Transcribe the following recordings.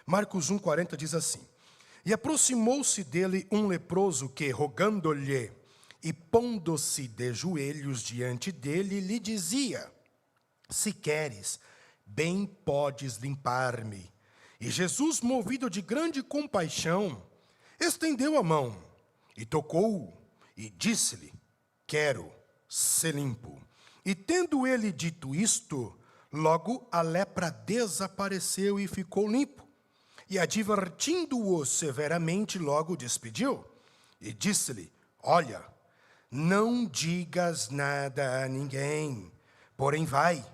Marcos 1,40 diz assim: E aproximou-se dele um leproso que, rogando-lhe e pondo-se de joelhos diante dele, lhe dizia: Se queres, bem podes limpar-me. E Jesus, movido de grande compaixão, estendeu a mão e tocou-o e disse-lhe: Quero ser limpo. E tendo ele dito isto, logo a lepra desapareceu e ficou limpo. E advertindo-o severamente, logo despediu. E disse-lhe: Olha, não digas nada a ninguém, porém vai,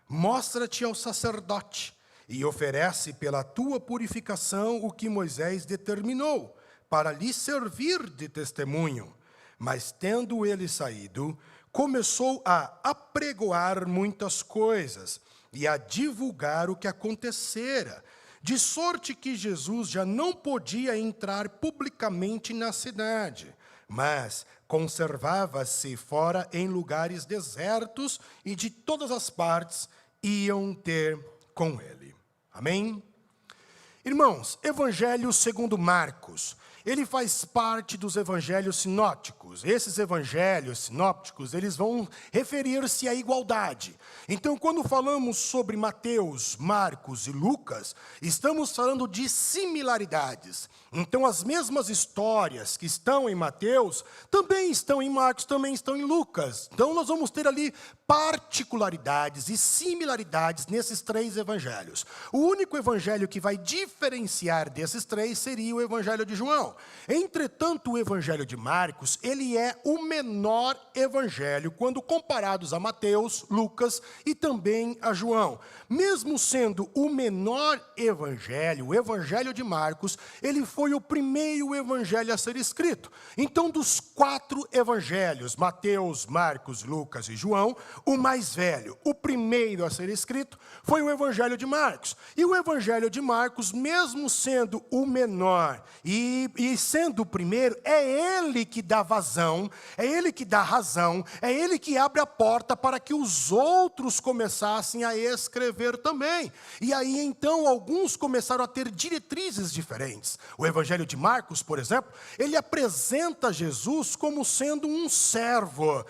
mostra-te ao sacerdote e oferece pela tua purificação o que Moisés determinou, para lhe servir de testemunho. Mas tendo ele saído, começou a apregoar muitas coisas e a divulgar o que acontecera, de sorte que Jesus já não podia entrar publicamente na cidade, mas conservava-se fora em lugares desertos, e de todas as partes iam ter com ele. Amém? Irmãos, Evangelho segundo Marcos, ele faz parte dos evangelhos sinópticos. Esses evangelhos sinópticos, eles vão referir-se à igualdade. Então, quando falamos sobre Mateus, Marcos e Lucas, estamos falando de similaridades. Então, as mesmas histórias que estão em Mateus, também estão em Marcos, também estão em Lucas. Então, nós vamos ter ali particularidades e similaridades nesses três evangelhos. O único evangelho que vai diferenciar desses três seria o evangelho de João. Entretanto, o evangelho de Marcos, ele é o menor evangelho quando comparados a Mateus, Lucas e também a João. Mesmo sendo o menor evangelho, o evangelho de Marcos, ele foi o primeiro evangelho a ser escrito. Então, dos 4 evangelhos, Mateus, Marcos, Lucas e João, o mais velho, o primeiro a ser escrito, foi o evangelho de Marcos. E o evangelho de Marcos, mesmo sendo o menor e sendo o primeiro, é ele que dá vazão, é ele que dá razão, é ele que abre a porta para que os outros começassem a escrever também. E aí, então, alguns começaram a ter diretrizes diferentes. O evangelho de Marcos, por exemplo, ele apresenta Jesus como sendo um servo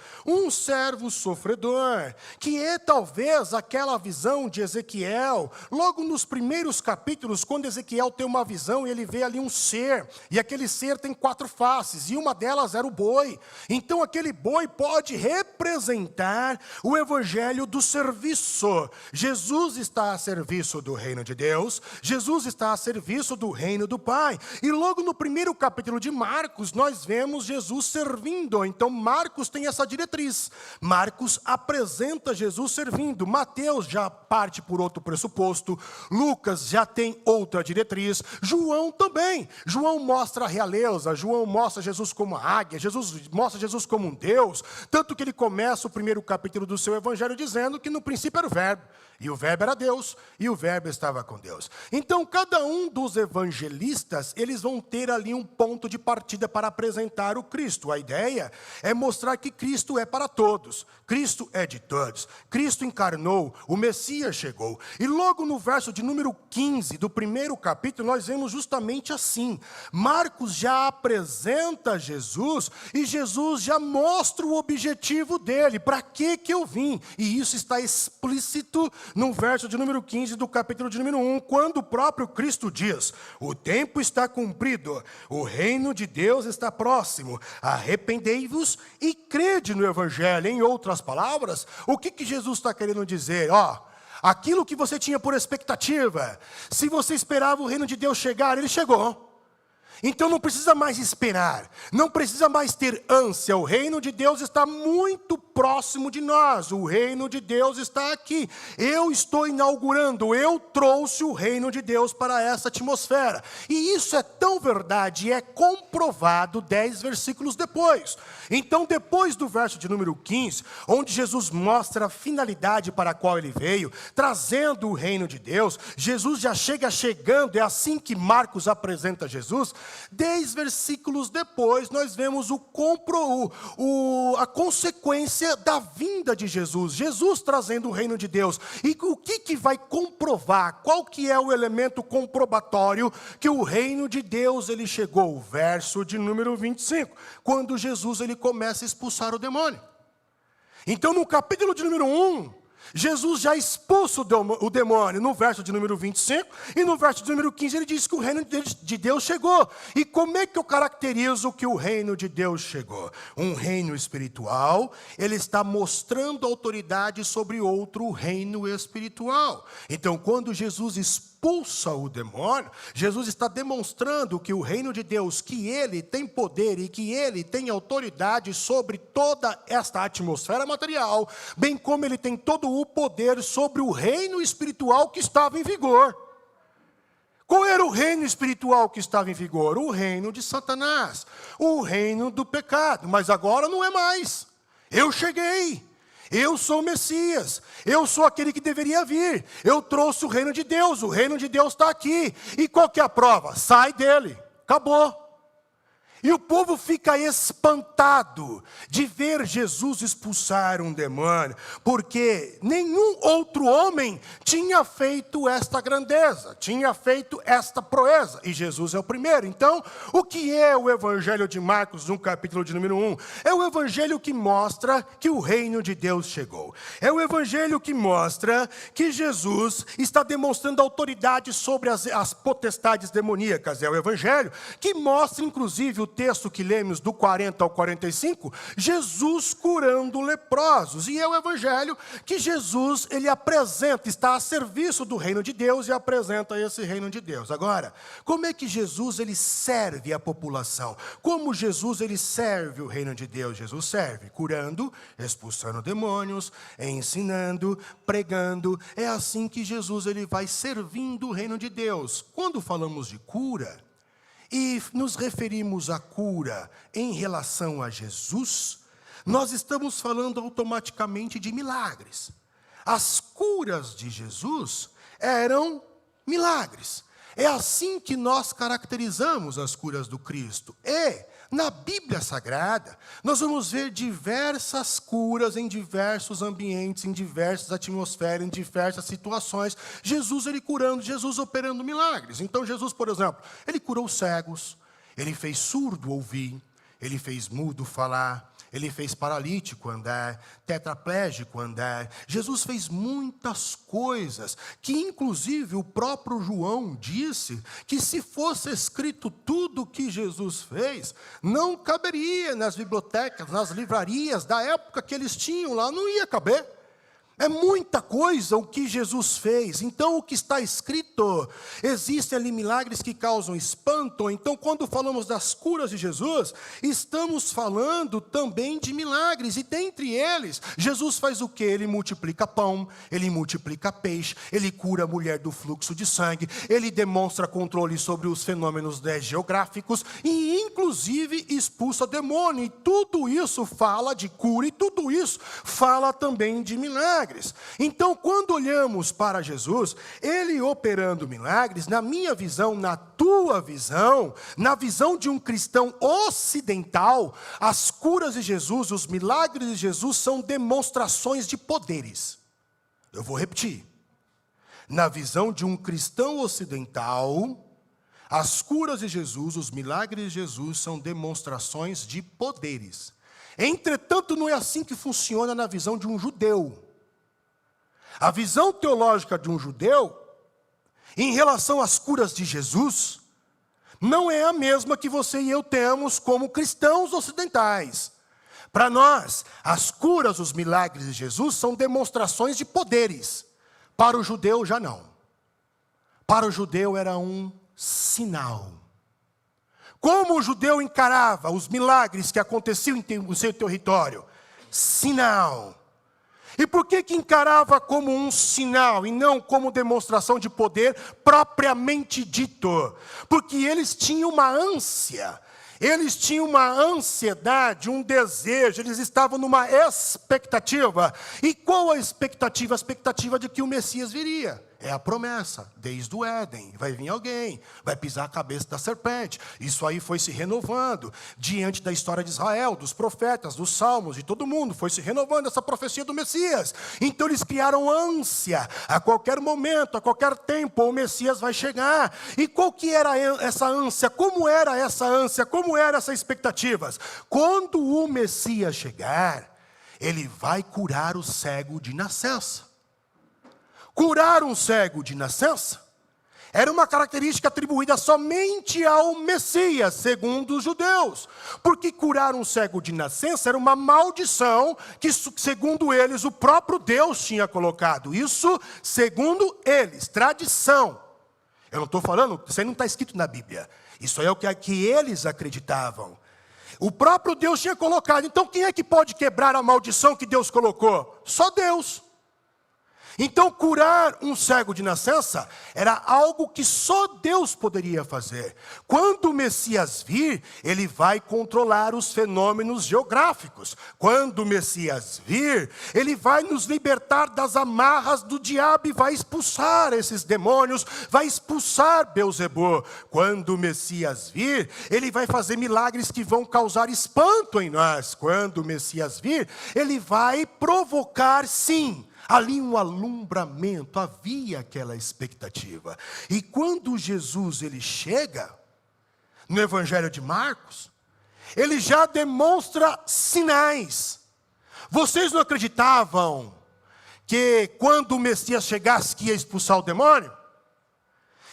sofredor, que é talvez aquela visão de Ezequiel, logo nos primeiros capítulos, quando Ezequiel tem uma visão e ele vê ali um ser, e aquele ser tem 4 faces, e uma delas era o boi. Então aquele boi pode representar o evangelho do serviço. Jesus está a serviço do reino de Deus, Jesus está a serviço do reino do Pai. E logo no primeiro capítulo de Marcos, nós vemos Jesus servindo. Então Marcos tem essa diretriz. Marcos apresenta Jesus servindo. Mateus já parte por outro pressuposto. Lucas já tem outra diretriz. João também. João mostra a realeza. João mostra Jesus como a águia. Jesus mostra Jesus como um Deus. Tanto que ele começa o primeiro capítulo do seu evangelho dizendo que no princípio era o verbo. E o verbo era Deus, e o verbo estava com Deus. Então, cada um dos evangelistas, eles vão ter ali um ponto de partida para apresentar o Cristo. A ideia é mostrar que Cristo é para todos. Cristo é de todos. Cristo encarnou, o Messias chegou. E logo no verso de número 15 do primeiro capítulo, nós vemos justamente assim. Marcos já apresenta Jesus, e Jesus já mostra o objetivo dele. Para que eu vim? E isso está explícito no verso de número 15 do capítulo de número 1, quando o próprio Cristo diz: o tempo está cumprido, o reino de Deus está próximo, arrependei-vos e crede no evangelho. Em outras palavras, o que Jesus está querendo dizer? Aquilo que você tinha por expectativa, se você esperava o reino de Deus chegar, ele chegou. Então não precisa mais esperar, não precisa mais ter ânsia. O reino de Deus está muito próximo de nós, o reino de Deus está aqui. Eu estou inaugurando, eu trouxe o reino de Deus para essa atmosfera. E isso é tão verdade, é comprovado 10 versículos depois. Então, depois do verso de número 15, onde Jesus mostra a finalidade para a qual ele veio, trazendo o reino de Deus, Jesus já chega chegando, é assim que Marcos apresenta Jesus. 10 versículos depois, nós vemos a consequência da vinda de Jesus. Jesus trazendo o reino de Deus. E o que vai comprovar? Qual que é o elemento comprobatório que o reino de Deus ele chegou? O verso de número 25. Quando Jesus ele começa a expulsar o demônio. Então, no capítulo de número 1, Jesus já expulsa o demônio no verso de número 25, e no verso de número 15 ele diz que o reino de Deus chegou. E como é que eu caracterizo que o reino de Deus chegou? Um reino espiritual, ele está mostrando autoridade sobre outro reino espiritual. Então, quando Jesus expulsa o demônio, Jesus está demonstrando que o reino de Deus, que ele tem poder e que ele tem autoridade sobre toda esta atmosfera material, bem como ele tem todo o poder sobre o reino espiritual que estava em vigor. Qual era o reino espiritual que estava em vigor? O reino de Satanás, o reino do pecado, mas agora não é mais. Eu cheguei. Eu sou o Messias, eu sou aquele que deveria vir, eu trouxe o reino de Deus está aqui. E qual que é a prova? Sai dele, acabou. E o povo fica espantado de ver Jesus expulsar um demônio, porque nenhum outro homem tinha feito esta grandeza, tinha feito esta proeza, e Jesus é o primeiro. Então, o que é o Evangelho de Marcos, no capítulo de número 1? É o Evangelho que mostra que o reino de Deus chegou. É o Evangelho que mostra que Jesus está demonstrando autoridade sobre as potestades demoníacas. É o Evangelho que mostra, inclusive, o texto que lemos do 40 ao 45, Jesus curando leprosos. E é o Evangelho que Jesus, ele apresenta, está a serviço do reino de Deus e apresenta esse reino de Deus. Agora, como é que Jesus, ele serve a população? Como Jesus, ele serve o reino de Deus? Jesus serve curando, expulsando demônios, ensinando, pregando. É assim que Jesus, ele vai servindo o reino de Deus. Quando falamos de cura, e nos referimos à cura em relação a Jesus, nós estamos falando automaticamente de milagres. As curas de Jesus eram milagres. É assim que nós caracterizamos as curas do Cristo. E, na Bíblia Sagrada, nós vamos ver diversas curas em diversos ambientes, em diversas atmosferas, em diversas situações. Jesus, ele curando, Jesus operando milagres. Então, Jesus, por exemplo, ele curou cegos, ele fez surdo ouvir, ele fez mudo falar, ele fez paralítico andar, tetraplégico andar. Jesus fez muitas coisas, que inclusive o próprio João disse que se fosse escrito tudo o que Jesus fez, não caberia nas bibliotecas, nas livrarias da época que eles tinham lá, não ia caber. É muita coisa o que Jesus fez. Então, o que está escrito, existem ali milagres que causam espanto. Então, quando falamos das curas de Jesus, estamos falando também de milagres. E dentre eles, Jesus faz o quê? Ele multiplica pão, ele multiplica peixe, ele cura a mulher do fluxo de sangue, ele demonstra controle sobre os fenômenos geográficos e, inclusive, expulsa demônio. E tudo isso fala de cura e tudo isso fala também de milagres. Então, quando olhamos para Jesus, ele operando milagres, na minha visão, na tua visão, na visão de um cristão ocidental, as curas de Jesus, os milagres de Jesus são demonstrações de poderes. Eu vou repetir. Na visão de um cristão ocidental, as curas de Jesus, os milagres de Jesus são demonstrações de poderes. Entretanto, não é assim que funciona na visão de um judeu. A visão teológica de um judeu, em relação às curas de Jesus, não é a mesma que você e eu temos como cristãos ocidentais. Para nós, as curas, os milagres de Jesus são demonstrações de poderes. Para o judeu, já não. Para o judeu era um sinal. Como o judeu encarava os milagres que aconteciam no seu território? Sinal. E por que encarava como um sinal e não como demonstração de poder propriamente dito? Porque eles tinham uma ânsia, eles tinham uma ansiedade, um desejo, eles estavam numa expectativa. E qual a expectativa? A expectativa de que o Messias viria. É a promessa, desde o Éden. Vai vir alguém, vai pisar a cabeça da serpente. Isso aí foi se renovando diante da história de Israel, dos profetas, dos salmos, de todo mundo. Foi se renovando essa profecia do Messias. Então eles criaram ânsia. A qualquer momento, a qualquer tempo, o Messias vai chegar. E qual que era essa ânsia? Como era essa ânsia? Como eram essas expectativas? Quando o Messias chegar, ele vai curar o cego de nascença. Curar um cego de nascença era uma característica atribuída somente ao Messias, segundo os judeus. Porque curar um cego de nascença era uma maldição que, segundo eles, o próprio Deus tinha colocado. Isso, segundo eles, tradição. Eu não estou falando, isso aí não está escrito na Bíblia. Isso aí é o que eles acreditavam. O próprio Deus tinha colocado. Então, quem é que pode quebrar a maldição que Deus colocou? Só Deus. Então, curar um cego de nascença era algo que só Deus poderia fazer. Quando o Messias vir, ele vai controlar os fenômenos geográficos. Quando o Messias vir, ele vai nos libertar das amarras do diabo e vai expulsar esses demônios, vai expulsar Beelzebub. Quando o Messias vir, ele vai fazer milagres que vão causar espanto em nós. Quando o Messias vir, ele vai provocar, sim, ali um alumbramento, havia aquela expectativa. E quando Jesus ele chega, no Evangelho de Marcos, ele já demonstra sinais. Vocês não acreditavam que quando o Messias chegasse que ia expulsar o demônio?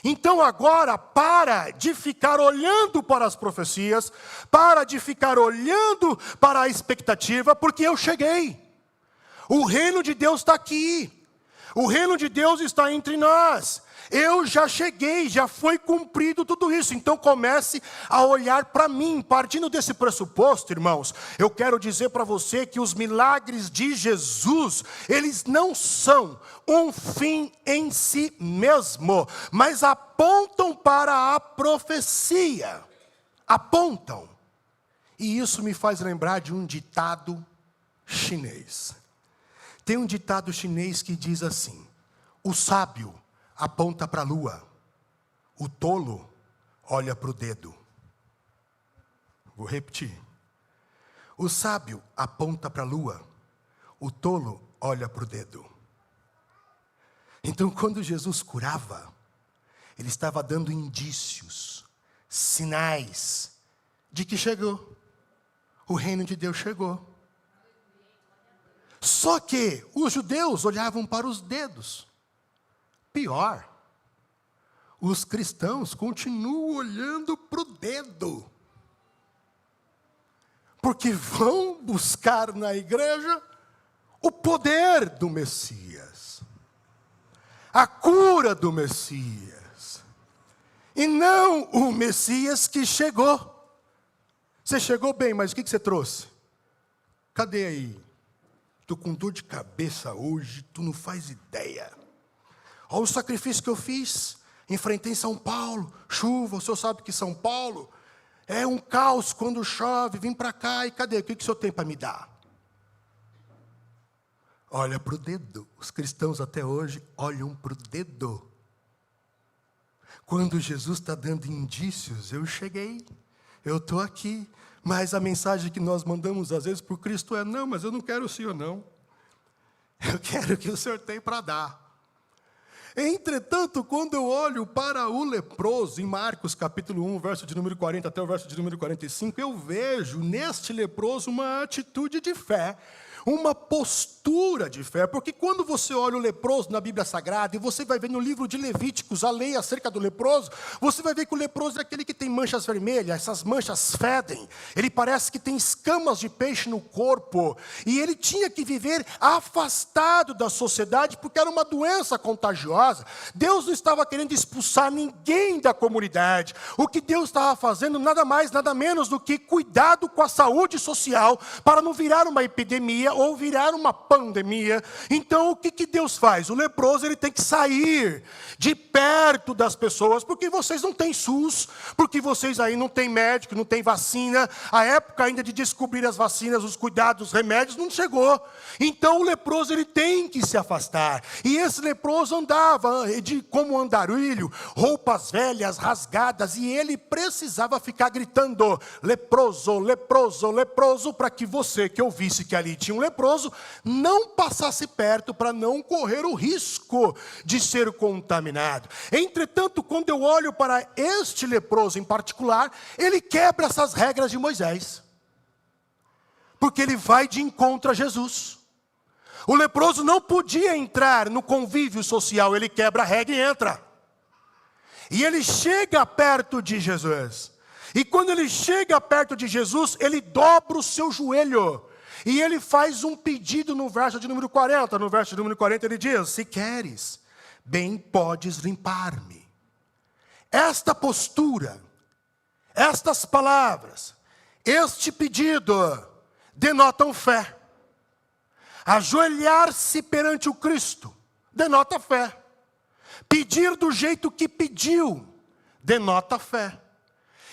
Então agora para de ficar olhando para as profecias, para de ficar olhando para a expectativa, porque eu cheguei. O reino de Deus está aqui. O reino de Deus está entre nós. Eu já cheguei, já foi cumprido tudo isso. Então comece a olhar para mim. Partindo desse pressuposto, irmãos, eu quero dizer para você que os milagres de Jesus, eles não são um fim em si mesmo, mas apontam para a profecia. Apontam. E isso me faz lembrar de um ditado chinês. Tem um ditado chinês que diz assim: o sábio aponta para a lua, o tolo olha para o dedo. Vou repetir. O sábio aponta para a lua, o tolo olha para o dedo. Então, quando Jesus curava, ele estava dando indícios, sinais de que chegou. O reino de Deus chegou. Só que os judeus olhavam para os dedos. Pior, os cristãos continuam olhando para o dedo. Porque vão buscar na igreja o poder do Messias. A cura do Messias. E não o Messias que chegou. Você chegou bem, mas o que você trouxe? Cadê aí? Estou com dor de cabeça hoje, tu não faz ideia. Olha o sacrifício que eu fiz. Enfrentei São Paulo, chuva, o senhor sabe que São Paulo é um caos quando chove. Vim para cá e cadê? O que o senhor tem para me dar? Olha para o dedo. Os cristãos até hoje olham para o dedo. Quando Jesus está dando indícios, eu cheguei, eu estou aqui. Mas a mensagem que nós mandamos às vezes para o Cristo é: não, mas eu não quero o Senhor não. Eu quero o que o Senhor tem para dar. Entretanto, quando eu olho para o leproso, em Marcos capítulo 1, verso de número 40 até o verso de número 45, eu vejo neste leproso uma atitude de fé. Uma postura de fé, porque quando você olha o leproso na Bíblia Sagrada, e você vai ver no livro de Levíticos a lei acerca do leproso, você vai ver que o leproso é aquele que tem manchas vermelhas, essas manchas fedem, ele parece que tem escamas de peixe no corpo, e ele tinha que viver afastado da sociedade, porque era uma doença contagiosa. Deus não estava querendo expulsar ninguém da comunidade, o que Deus estava fazendo nada mais, nada menos do que cuidado com a saúde social, para não virar uma epidemia, epidemia ou virar uma pandemia, então o que Deus faz? O leproso ele tem que sair de perto das pessoas, porque vocês não têm SUS, porque vocês aí não têm médico, não têm vacina, a época ainda de descobrir as vacinas, os cuidados, os remédios, não chegou. Então o leproso ele tem que se afastar. E esse leproso andava como andarilho, roupas velhas, rasgadas, e ele precisava ficar gritando: leproso, leproso, leproso, para que você que ouvisse que ali tinha um leproso, não passasse perto para não correr o risco de ser contaminado. Entretanto, quando eu olho para este leproso em particular, ele quebra essas regras de Moisés, porque ele vai de encontro a Jesus. O leproso não podia entrar no convívio social, ele quebra a regra e entra. E ele chega perto de Jesus. E quando ele chega perto de Jesus, ele dobra o seu joelho. E ele faz um pedido no verso de número 40. No verso de número 40 ele diz: se queres, bem podes limpar-me. Esta postura, estas palavras, este pedido, denotam fé. Ajoelhar-se perante o Cristo denota fé. Pedir do jeito que pediu denota fé.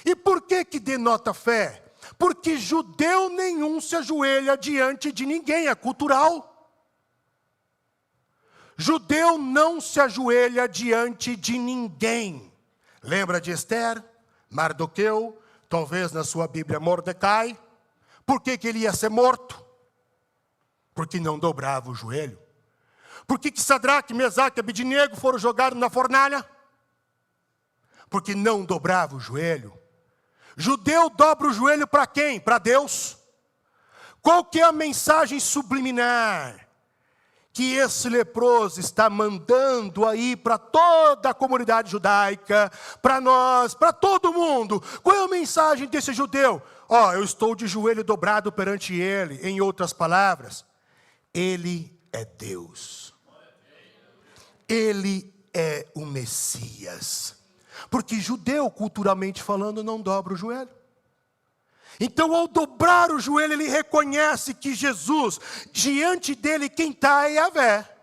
E por que denota fé? Porque judeu nenhum se ajoelha diante de ninguém, é cultural. Judeu não se ajoelha diante de ninguém. Lembra de Esther, Mardoqueu, talvez na sua Bíblia Mordecai? Por que ele ia ser morto? Porque não dobrava o joelho. Por que Sadraque, Mesaque e Abednego foram jogados na fornalha? Porque não dobrava o joelho. Judeu dobra o joelho para quem? Para Deus. Qual que é a mensagem subliminar que esse leproso está mandando aí para toda a comunidade judaica, para nós, para todo mundo? Qual é a mensagem desse judeu? Eu estou de joelho dobrado perante ele. Em outras palavras, ele é Deus. Ele é o Messias. Porque judeu, culturalmente falando, não dobra o joelho. Então, ao dobrar o joelho, ele reconhece que Jesus, diante dele, quem está é Yahvé.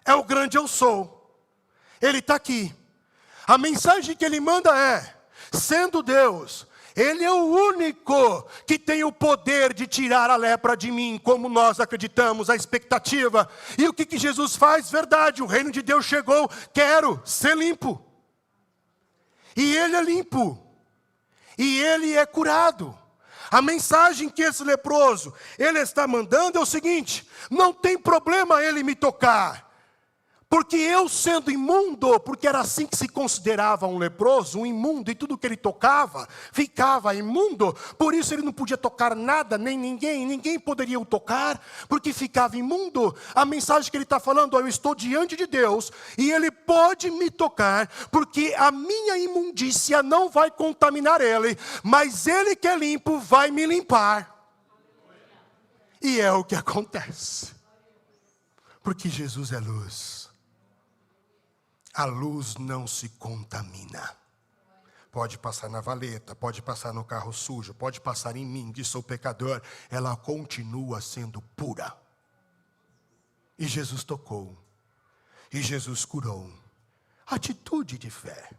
É o grande eu sou. Ele está aqui. A mensagem que ele manda é: sendo Deus, ele é o único que tem o poder de tirar a lepra de mim, como nós acreditamos, a expectativa. E o que Jesus faz? Verdade, o reino de Deus chegou, quero ser limpo. E ele é limpo. E ele é curado. A mensagem que esse leproso, ele está mandando é o seguinte: não tem problema ele me tocar. Porque eu sendo imundo, porque era assim que se considerava um leproso, um imundo, e tudo que ele tocava ficava imundo, por isso ele não podia tocar nada, nem ninguém poderia o tocar, porque ficava imundo. A mensagem que ele está falando: eu estou diante de Deus, e ele pode me tocar, porque a minha imundícia não vai contaminar ele, mas ele que é limpo vai me limpar. E é o que acontece, porque Jesus é luz. A luz não se contamina. Pode passar na valeta, pode passar no carro sujo, pode passar em mim, que sou pecador. Ela continua sendo pura. E Jesus tocou. E Jesus curou. Atitude de fé.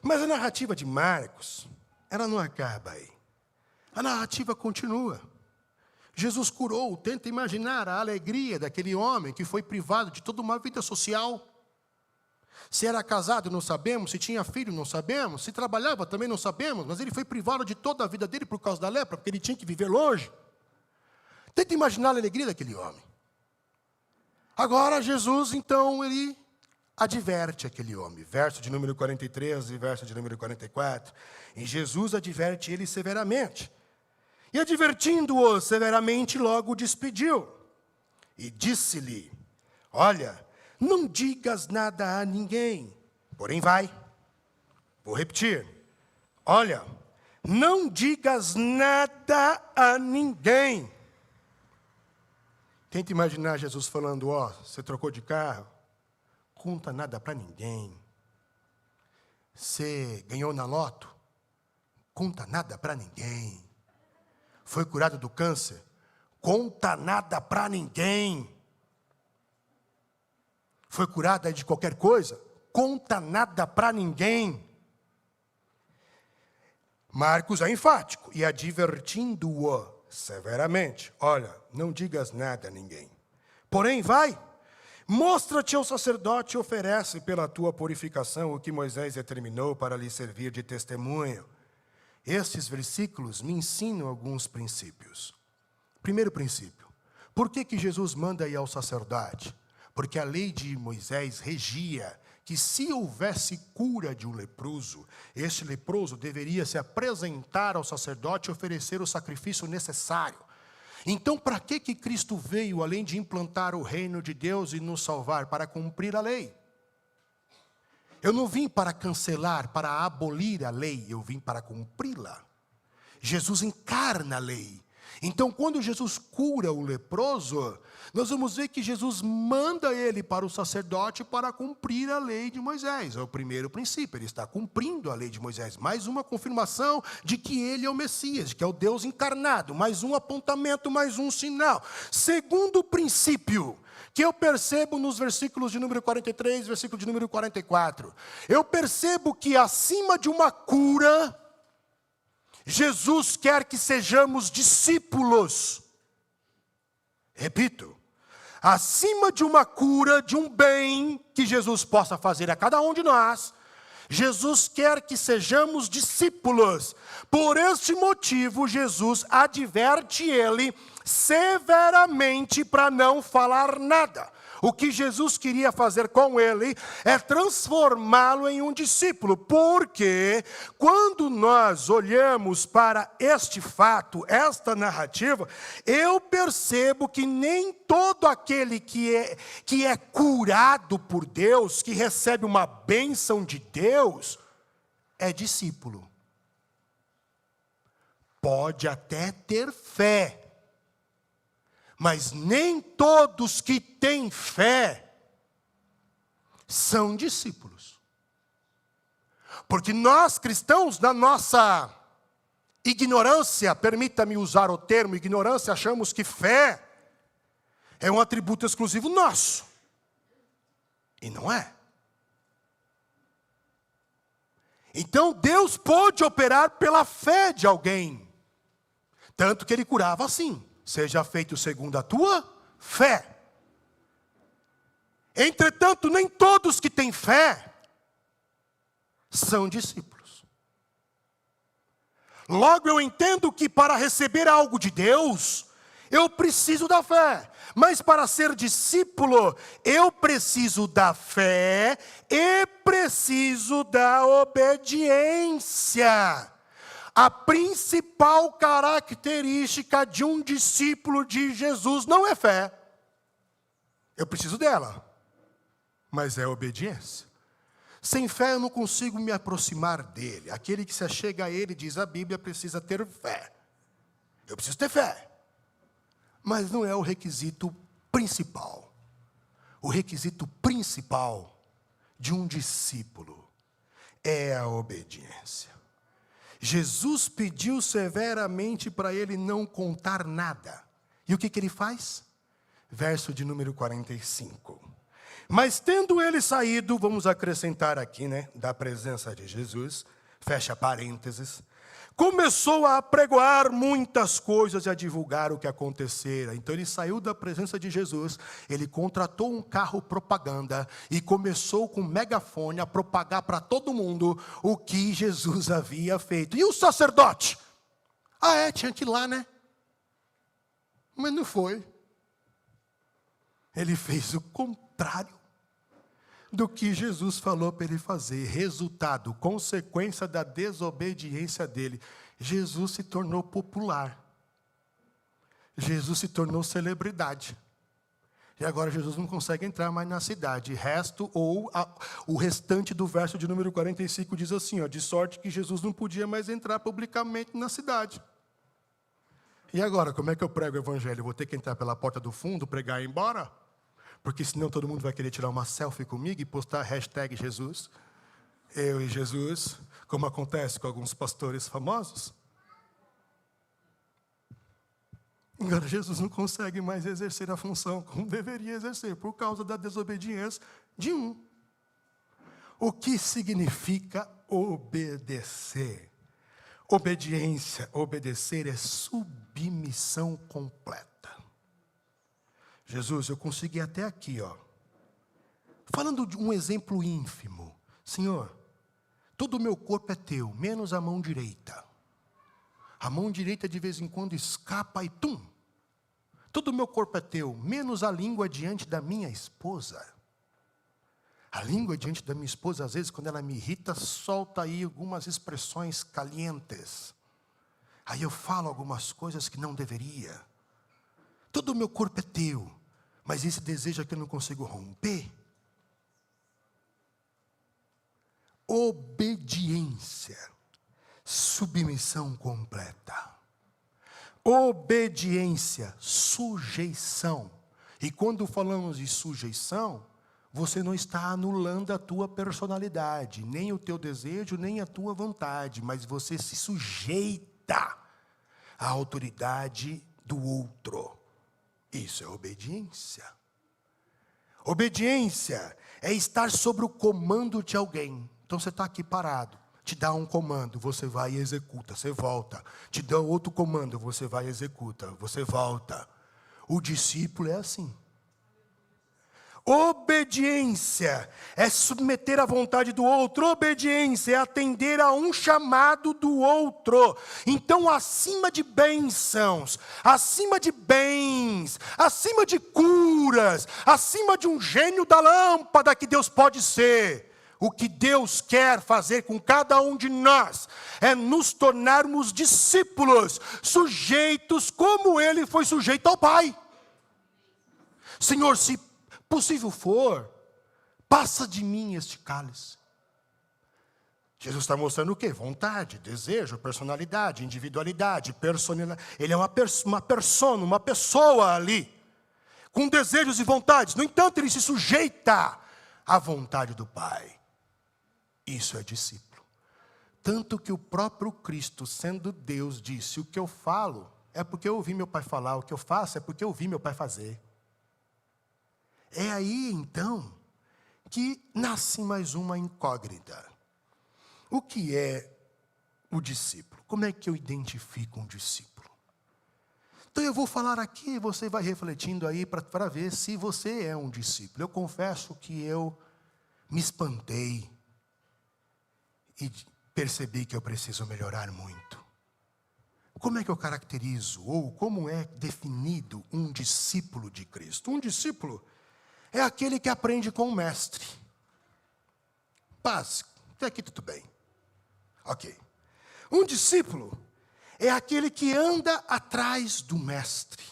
Mas a narrativa de Marcos, ela não acaba aí. A narrativa continua. Jesus curou. Tenta imaginar a alegria daquele homem que foi privado de toda uma vida social. Se era casado, não sabemos. Se tinha filho, não sabemos. Se trabalhava, também não sabemos. Mas ele foi privado de toda a vida dele por causa da lepra, porque ele tinha que viver longe. Tenta imaginar a alegria daquele homem. Agora, Jesus, então, ele adverte aquele homem. Verso de número 43 e verso de número 44. E Jesus adverte ele severamente. E advertindo-o severamente, logo o despediu. E disse-lhe: olha, não digas nada a ninguém, porém vai. Vou repetir. Olha, não digas nada a ninguém. Tenta imaginar Jesus falando: você trocou de carro, conta nada para ninguém. Você ganhou na loto, conta nada para ninguém. Foi curado do câncer, conta nada para ninguém. Foi curada de qualquer coisa? Conta nada para ninguém. Marcos é enfático, e advertindo-o severamente: olha, não digas nada a ninguém. Porém, vai, mostra-te ao sacerdote e oferece pela tua purificação o que Moisés determinou para lhe servir de testemunho. Estes versículos me ensinam alguns princípios. Primeiro princípio: por que Jesus manda ir ao sacerdote? Porque a lei de Moisés regia que se houvesse cura de um leproso, este leproso deveria se apresentar ao sacerdote e oferecer o sacrifício necessário. Então, para que Cristo veio, além de implantar o reino de Deus e nos salvar? Para cumprir a lei. Eu não vim para cancelar, para abolir a lei, eu vim para cumpri-la. Jesus encarna a lei. Então, quando Jesus cura o leproso, nós vamos ver que Jesus manda ele para o sacerdote para cumprir a lei de Moisés. É o primeiro princípio, ele está cumprindo a lei de Moisés. Mais uma confirmação de que ele é o Messias, que é o Deus encarnado. Mais um apontamento, mais um sinal. Segundo princípio, que eu percebo nos versículos de número 43, versículo de número 44. Eu percebo que acima de uma cura, Jesus quer que sejamos discípulos. Repito, acima de uma cura, de um bem que Jesus possa fazer a cada um de nós, Jesus quer que sejamos discípulos. Por este motivo, Jesus adverte ele severamente para não falar nada. O que Jesus queria fazer com ele é transformá-lo em um discípulo, porque quando nós olhamos para este fato, esta narrativa, eu percebo que nem todo aquele que é curado por Deus, que recebe uma bênção de Deus, é discípulo. Pode até ter fé, mas nem todos que têm fé são discípulos. Porque nós cristãos, na nossa ignorância, permita-me usar o termo ignorância, achamos que fé é um atributo exclusivo nosso. E não é. Então Deus pode operar pela fé de alguém. Tanto que ele curava assim: seja feito segundo a tua fé. Entretanto, nem todos que têm fé são discípulos. Logo, eu entendo que para receber algo de Deus, eu preciso da fé. Mas para ser discípulo, eu preciso da fé e preciso da obediência. A principal característica de um discípulo de Jesus não é fé. Eu preciso dela, mas é obediência. Sem fé eu não consigo me aproximar dele. Aquele que se achega a ele, diz a Bíblia, precisa ter fé. Eu preciso ter fé. Mas não é o requisito principal. O requisito principal de um discípulo é a obediência. Jesus pediu severamente para ele não contar nada. E o que ele faz? Verso de número 45. Mas tendo ele saído, vamos acrescentar aqui, da presença de Jesus, fecha parênteses, começou a apregoar muitas coisas e a divulgar o que acontecera. Então ele saiu da presença de Jesus, ele contratou um carro propaganda e começou com um megafone a propagar para todo mundo o que Jesus havia feito. E o sacerdote? Tinha que ir lá, Mas não foi. Ele fez o contrário do que Jesus falou para ele fazer. Resultado, consequência da desobediência dele. Jesus se tornou popular. Jesus se tornou celebridade. E agora Jesus não consegue entrar mais na cidade. O restante do verso de número 45 diz assim, de sorte que Jesus não podia mais entrar publicamente na cidade. E agora, como é que eu prego o evangelho? Eu vou ter que entrar pela porta do fundo, pregar e ir embora? Porque senão todo mundo vai querer tirar uma selfie comigo e postar hashtag Jesus. Eu e Jesus, como acontece com alguns pastores famosos. Agora Jesus não consegue mais exercer a função como deveria exercer, por causa da desobediência de um. O que significa obedecer? Obediência, obedecer é submissão completa. Jesus, eu consegui até aqui, ó. Falando de um exemplo ínfimo. Senhor, todo o meu corpo é teu, menos a mão direita. A mão direita de vez em quando escapa e tum. Todo o meu corpo é teu, menos a língua diante da minha esposa. A língua diante da minha esposa, às vezes, quando ela me irrita, solta aí algumas expressões calientes. Aí eu falo algumas coisas que não deveria. Todo o meu corpo é teu, mas esse desejo aqui eu não consigo romper. Obediência, submissão completa. Obediência, sujeição. E quando falamos de sujeição, você não está anulando a tua personalidade, nem o teu desejo, nem a tua vontade, mas você se sujeita à autoridade do outro. Isso é obediência. Obediência é estar sob o comando de alguém. Então você está aqui parado, te dá um comando, você vai e executa, você volta. Te dá outro comando, você vai e executa, você volta. O discípulo é assim. Obediência é submeter à vontade do outro. Obediência é atender a um chamado do outro. Então, acima de bênçãos, acima de bens, acima de curas, acima de um gênio da lâmpada que Deus pode ser, o que Deus quer fazer com cada um de nós é nos tornarmos discípulos, sujeitos como Ele foi sujeito ao Pai. Senhor, se possível for, passa de mim este cálice. Jesus está mostrando o quê? Vontade, desejo, personalidade, individualidade, personalidade. Ele é uma persona, uma pessoa ali, com desejos e vontades. No entanto, ele se sujeita à vontade do Pai. Isso é discípulo. Tanto que o próprio Cristo, sendo Deus, disse: o que eu falo é porque eu ouvi meu Pai falar, o que eu faço é porque eu ouvi meu Pai fazer. É aí, então, que nasce mais uma incógnita. O que é o discípulo? Como é que eu identifico um discípulo? Então eu vou falar aqui, você vai refletindo aí para ver se você é um discípulo. Eu confesso que eu me espantei e percebi que eu preciso melhorar muito. Como é que eu caracterizo, ou como é definido um discípulo de Cristo? Um discípulo é aquele que aprende com o mestre. Básico, até aqui tudo bem. Ok. Um discípulo é aquele que anda atrás do mestre,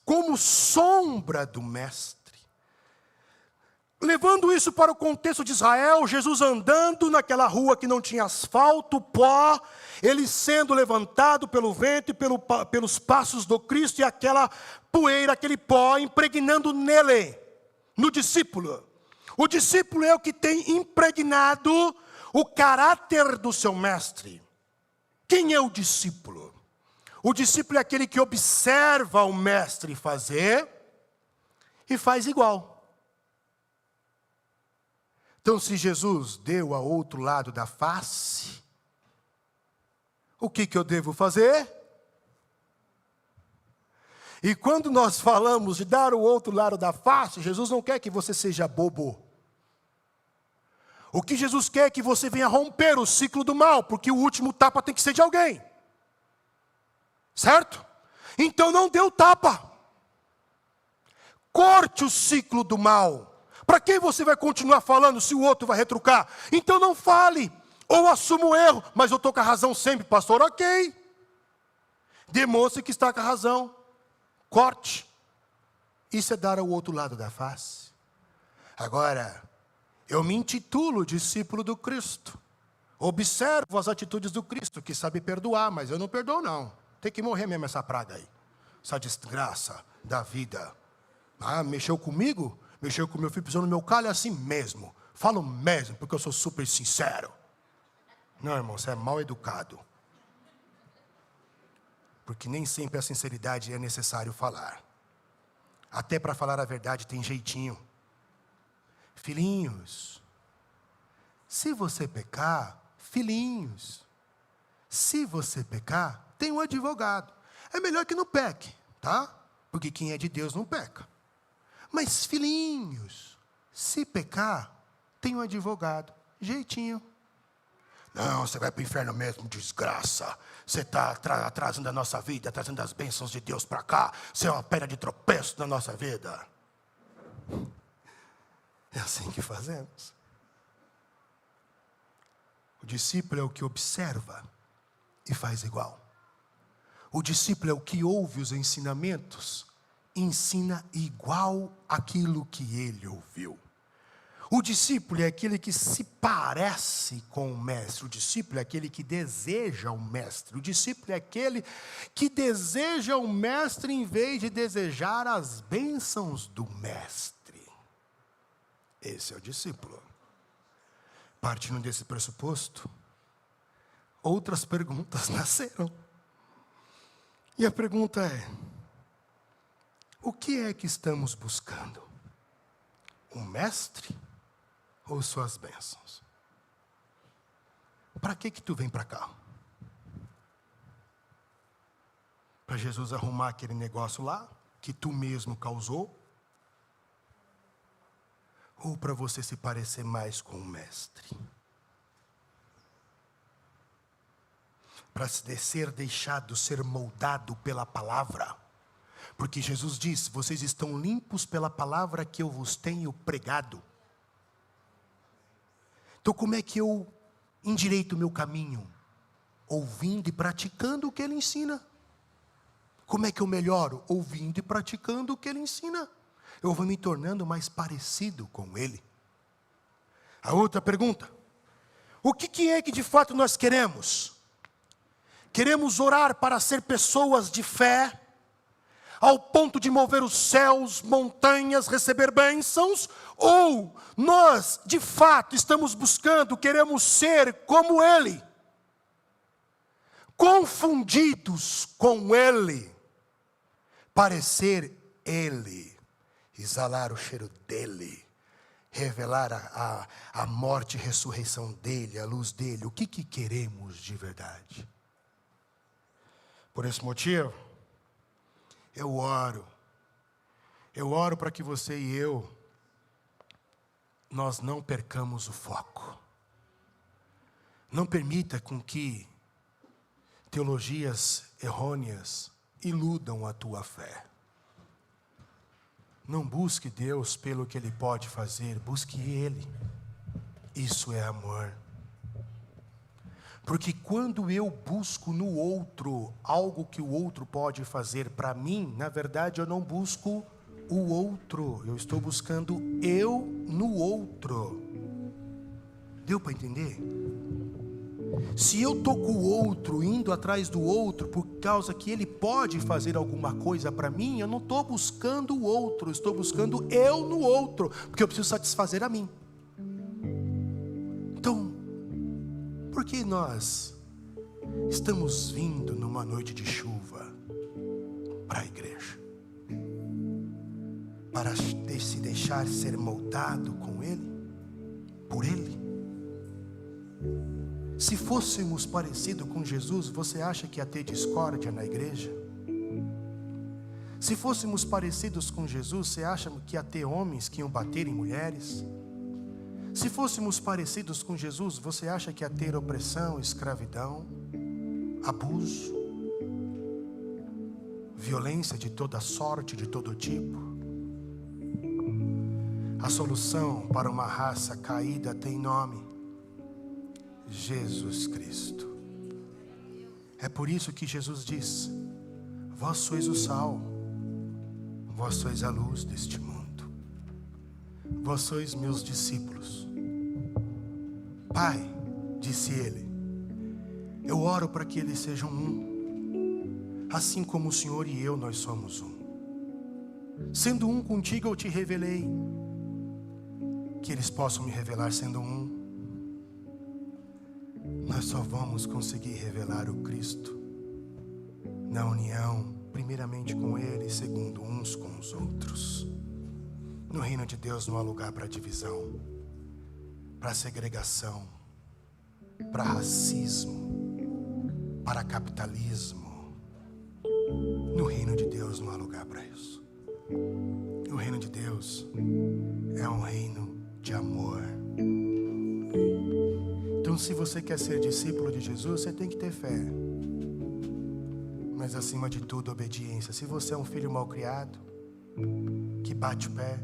como sombra do mestre. Levando isso para o contexto de Israel, Jesus andando naquela rua que não tinha asfalto, pó, ele sendo levantado pelo vento e pelos passos do Cristo, e aquela poeira, aquele pó, impregnando nele, no discípulo. O discípulo é o que tem impregnado o caráter do seu mestre. Quem é o discípulo? O discípulo é aquele que observa o mestre fazer e faz igual. Então, se Jesus deu ao outro lado da face, o que eu devo fazer? E quando nós falamos de dar o outro lado da face, Jesus não quer que você seja bobo. O que Jesus quer é que você venha romper o ciclo do mal, porque o último tapa tem que ser de alguém. Certo? Então não dê o tapa. Corte o ciclo do mal. Para quem você vai continuar falando se o outro vai retrucar? Então não fale, ou assuma o erro. Mas eu estou com a razão sempre, pastor. Ok. Demonstre que está com a razão. Corte. Isso é dar ao outro lado da face. Agora, eu me intitulo discípulo do Cristo. Observo as atitudes do Cristo, que sabe perdoar, mas eu não perdoo não. Tem que morrer mesmo essa praga aí. Essa desgraça da vida. Ah, mexeu comigo? Mexeu com meu filho, pisou no meu calho, é assim mesmo. Falo mesmo, porque eu sou super sincero. Não, irmão, você é mal educado. porque nem sempre a sinceridade é necessário falar. Até para falar a verdade tem jeitinho. Filhinhos, se você pecar, filhinhos, se você pecar, tem um advogado. É melhor que não peque, tá? Porque quem é de Deus não peca. Mas filhinhos, se pecar, tem um advogado. Jeitinho. Não, você vai para o inferno mesmo, desgraça. Você está atrasando a nossa vida, trazendo as bênçãos de Deus para cá. Você é uma pedra de tropeço na nossa vida. É assim que fazemos. O discípulo é o que observa e faz igual. O discípulo é o que ouve os ensinamentos e ensina igual aquilo que ele ouviu. O discípulo é aquele que se parece com o mestre. O discípulo é aquele que deseja o mestre. O discípulo é aquele que deseja o mestre em vez de desejar as bênçãos do mestre. Esse é o discípulo. Partindo desse pressuposto, outras perguntas nasceram. E a pergunta é: o que é que estamos buscando? O mestre ou suas bênçãos? Para que tu vem para cá? Para Jesus arrumar aquele negócio lá, que tu mesmo causou? Ou para você se parecer mais com o mestre? Para ser deixado, ser moldado pela palavra. Porque Jesus disse: vocês estão limpos pela palavra que eu vos tenho pregado. Então como é que eu endireito o meu caminho? Ouvindo e praticando o que ele ensina. Como é que eu melhoro? Ouvindo e praticando o que ele ensina. Eu vou me tornando mais parecido com ele. A outra pergunta: o que é que de fato nós queremos? Queremos orar para ser pessoas de fé, ao ponto de mover os céus, montanhas, receber bênçãos? Ou nós, de fato, estamos buscando, queremos ser como ele, confundidos com ele, parecer ele, exalar o cheiro dele, revelar a morte e ressurreição dele, a luz dele? O que queremos de verdade? Por esse motivo, eu oro para que você e eu, nós não percamos o foco. Não permita com que teologias errôneas iludam a tua fé. Não busque Deus pelo que Ele pode fazer, busque Ele. Isso é amor. Porque quando eu busco no outro algo que o outro pode fazer para mim, na verdade eu não busco o outro, eu estou buscando eu no outro. Deu para entender? Se eu estou com o outro, indo atrás do outro, por causa que ele pode fazer alguma coisa para mim, eu não estou buscando o outro, estou buscando eu no outro, porque eu preciso satisfazer a mim. Então, por que nós estamos vindo numa noite de chuva para a igreja? Para se deixar ser moldado com Ele, por Ele? Se fôssemos parecidos com Jesus, você acha que ia ter discórdia na igreja? Se fôssemos parecidos com Jesus, você acha que ia ter homens que iam bater em mulheres? Se fôssemos parecidos com Jesus, você acha que ia ter opressão, escravidão, abuso, violência de toda sorte, de todo tipo? A solução para uma raça caída tem nome: Jesus Cristo. É por isso que Jesus diz: vós sois o sal, vós sois a luz deste mundo, vós sois meus discípulos. Pai, disse ele, eu oro para que eles sejam um, assim como o Senhor e eu, nós somos um. Sendo um contigo eu te revelei, que eles possam me revelar sendo um. Nós só vamos conseguir revelar o Cristo na união, primeiramente com Ele e segundo uns com os outros. No reino de Deus não há lugar para divisão, para segregação, para racismo, para capitalismo. No reino de Deus não há lugar para isso. O reino de Deus é um reino de amor. Então, se você quer ser discípulo de Jesus, você tem que ter fé. Mas acima de tudo, obediência. Se você é um filho mal criado, que bate o pé,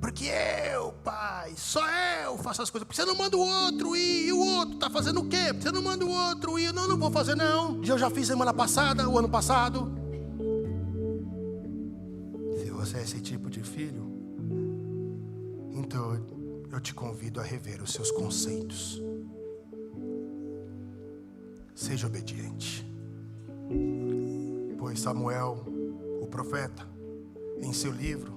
porque eu, pai, só eu faço as coisas, porque você não manda o outro ir, e o outro tá fazendo o quê? Porque você não manda o outro ir, não vou fazer não, eu já fiz semana passada, o ano passado. Se você é esse tipo de filho, então eu te convido a rever os seus conceitos. Seja obediente. Pois Samuel, o profeta, em seu livro,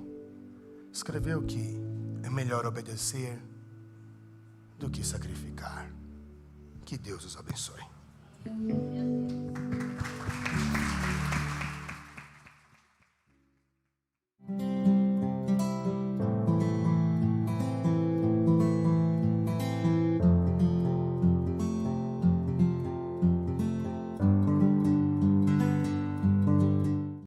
escreveu que é melhor obedecer do que sacrificar. Que Deus os abençoe.